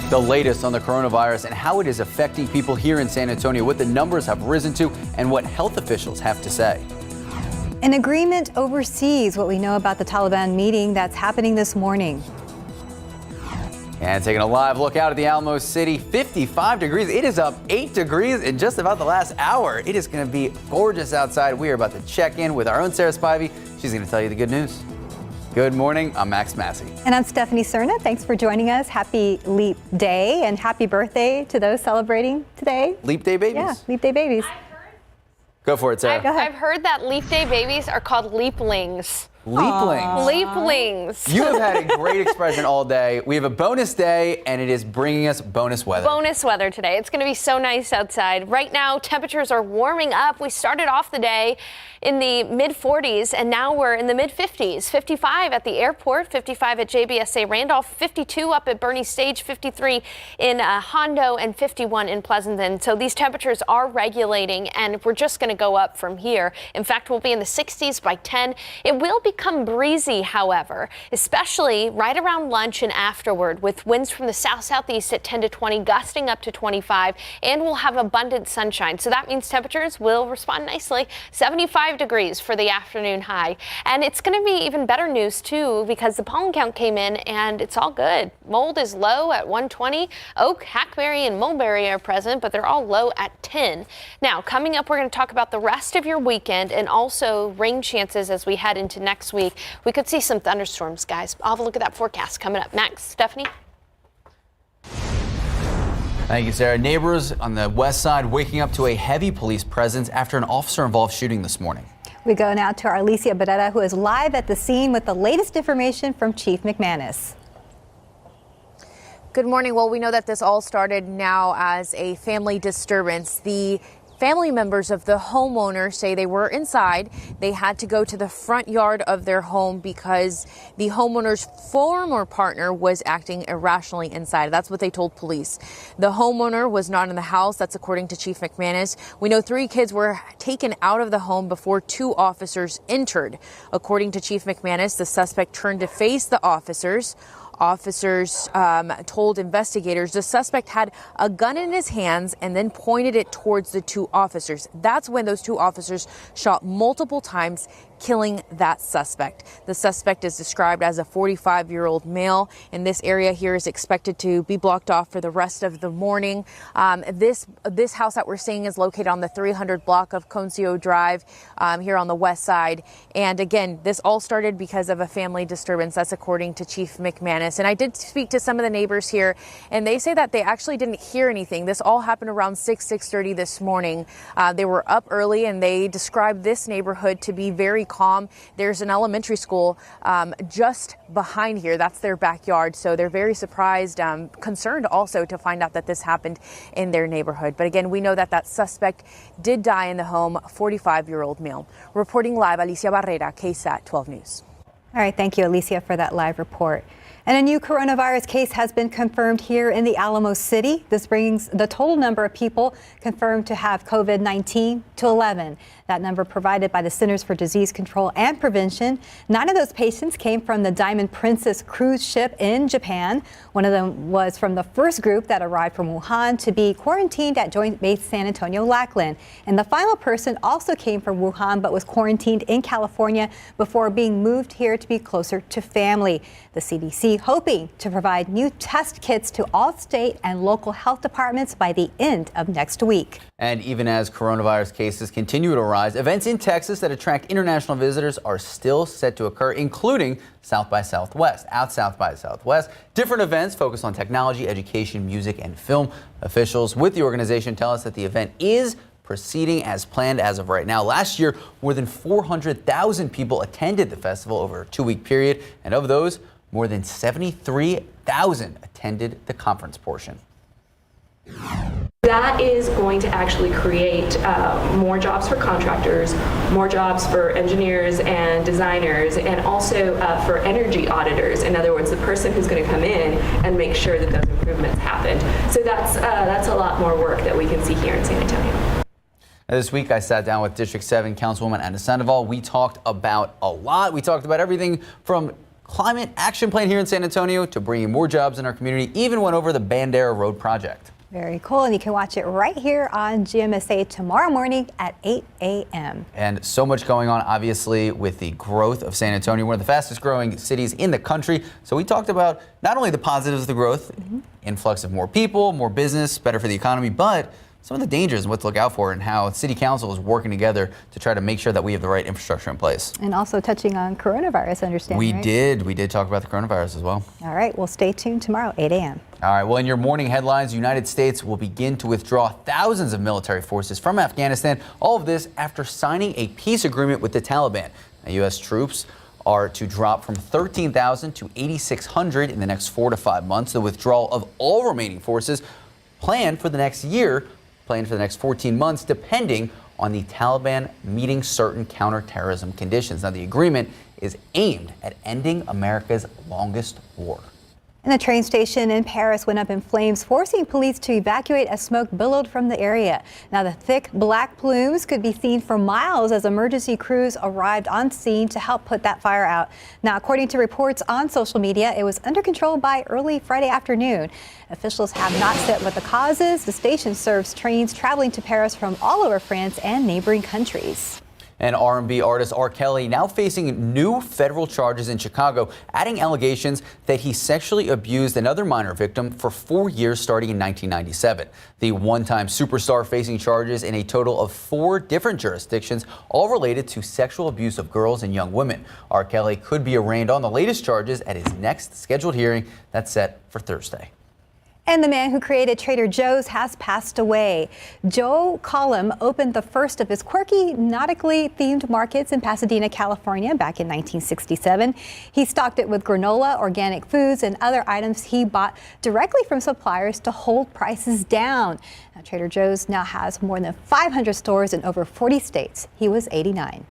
The latest on the coronavirus and how it is affecting people here in San Antonio, what the numbers have risen to, and what health officials have to say. An agreement oversees what we know about the Taliban meeting that's happening this morning. And taking a live look out at the Alamo City, 55 degrees. It is up 8 degrees in just about the last hour. It is going to be gorgeous outside. We are about to check in with our own Sarah Spivey. She's going to tell you the good news. Good morning. I'm Max Massey. And I'm Stephanie Cerna. Thanks for joining us. Happy Leap Day and happy birthday to those celebrating today. Leap Day babies? Yeah, Leap Day babies. Go for it, Sarah. Go ahead. I've heard that Leap Day babies are called leaplings. Leaplings. Leaplings. You have had a great expression all day. We have a bonus day, and it is bringing us bonus weather. Bonus weather today. It's going to be so nice outside. Right now, temperatures are warming up. We started off the day in the mid-40s, and now we're in the mid-50s. 55 at the airport, 55 at JBSA Randolph, 52 up at Bernie Stage, 53 in Hondo, and 51 in Pleasanton. So these temperatures are regulating, and we're just going to go up from here. In fact, we'll be in the 60s by 10. It will become breezy, however, especially right around lunch and afterward, with winds from the south-southeast at 10 to 20, gusting up to 25, and we'll have abundant sunshine. So that means temperatures will respond nicely. 75 degrees for the afternoon high. And it's going to be even better news, too, because the pollen count came in and it's all good. Mold is low at 120. Oak, hackberry, and mulberry are present, but they're all low at 10. Now, coming up, we're going to talk about the rest of your weekend and also rain chances as we head into next week. We could see some thunderstorms, guys. I'll have a look at that forecast coming up next. Stephanie? Thank you, Sarah. Neighbors on the west side waking up to a heavy police presence after an officer-involved shooting this morning. We go now to our Alicia Barrera, who is live at the scene with the latest information from Chief McManus. Good morning. Well, we know that this all started now as a family disturbance. The family members of the homeowner say they were inside. They had to go to the front yard of their home because the homeowner's former partner was acting irrationally inside. That's what they told police. The homeowner was not in the house. That's according to Chief McManus. We know 3 kids were taken out of the home before 2 officers entered. According to Chief McManus, the suspect turned to face the officers. Officers told investigators the suspect had a gun in his hands and then pointed it towards the 2 officers. That's when those 2 officers shot multiple times, killing that suspect. The suspect is described as a 45-year-old male, and this area here is expected to be blocked off for the rest of the morning. This house that we're seeing is located on the 300 block of Concio Drive here on the west side. And again, this all started because of a family disturbance. That's according to Chief McManus. And I did speak to some of the neighbors here, and they say that they actually didn't hear anything. This all happened around 6:30 this morning. They were up early, and they described this neighborhood to be very calm. There's an elementary school just behind here. That's their backyard. So they're very surprised, concerned also to find out that this happened in their neighborhood. But again, we know that that suspect did die in the home, 45-year-old male. Reporting live, Alicia Barrera, Ksat 12 News. All right, thank you, Alicia, for that live report. And a new coronavirus case has been confirmed here in the Alamo City. This brings the total number of people confirmed to have COVID-19 to 11. That number provided by the Centers for Disease Control and Prevention. 9 of those patients came from the Diamond Princess cruise ship in Japan. One of them was from the first group that arrived from Wuhan to be quarantined at Joint Base San Antonio Lackland. And the final person also came from Wuhan but was quarantined in California before being moved here to be closer to family. The CDC hoping to provide new test kits to all state and local health departments by the end of next week. And even as coronavirus cases continue to rise, events in Texas that attract international visitors are still set to occur, including South by Southwest. Out South by Southwest, different events focused on technology, education, music, and film. Officials with the organization tell us that the event is proceeding as planned as of right now. Last year, more than 400,000 people attended the festival over a 2-week period, and of those, more than 73,000 attended the conference portion. That is going to actually create more jobs for contractors, more jobs for engineers and designers, and also for energy auditors. In other words, the person who's going to come in and make sure that those improvements happened. So that's a lot more work that we can see here in San Antonio. This week, I sat down with District 7 Councilwoman Anna Sandoval. We talked about a lot. We talked about everything from climate action plan here in San Antonio to bring you more jobs in our community, even went over the Bandera Road project. Very cool, and you can watch it right here on GMSA tomorrow morning at 8 a.m. And so much going on, obviously, with the growth of San Antonio, one of the fastest growing cities in the country. So we talked about not only the positives of the growth, influx of more people, more business, better for the economy, but some of the dangers and what to look out for and how City Council is working together to try to make sure that we have the right infrastructure in place. And also touching on coronavirus, I understand, We right? did talk about the coronavirus as well. All right, well, stay tuned tomorrow, 8 a.m. All right, well, in your morning headlines, the United States will begin to withdraw thousands of military forces from Afghanistan. All of this after signing a peace agreement with the Taliban. Now, U.S. troops are to drop from 13,000 to 8,600 in the next 4 to 5 months. The withdrawal of all remaining forces planned for the next year, planned for the next 14 months, depending on the Taliban meeting certain counterterrorism conditions. Now, the agreement is aimed at ending America's longest war. And the train station in Paris went up in flames, forcing police to evacuate as smoke billowed from the area. Now, the thick black plumes could be seen for miles as emergency crews arrived on scene to help put that fire out. Now, according to reports on social media, it was under control by early Friday afternoon. Officials have not said what the cause is. The station serves trains traveling to Paris from all over France and neighboring countries. And R&B artist R. Kelly now facing new federal charges in Chicago, adding allegations that he sexually abused another minor victim for 4 years starting in 1997. The one-time superstar facing charges in a total of 4 different jurisdictions, all related to sexual abuse of girls and young women. R. Kelly could be arraigned on the latest charges at his next scheduled hearing that's set for Thursday. And the man who created Trader Joe's has passed away. Joe Cullum opened the first of his quirky, nautically themed markets in Pasadena, California back in 1967. He stocked it with granola, organic foods, and other items he bought directly from suppliers to hold prices down. Now, Trader Joe's now has more than 500 stores in over 40 states. He was 89.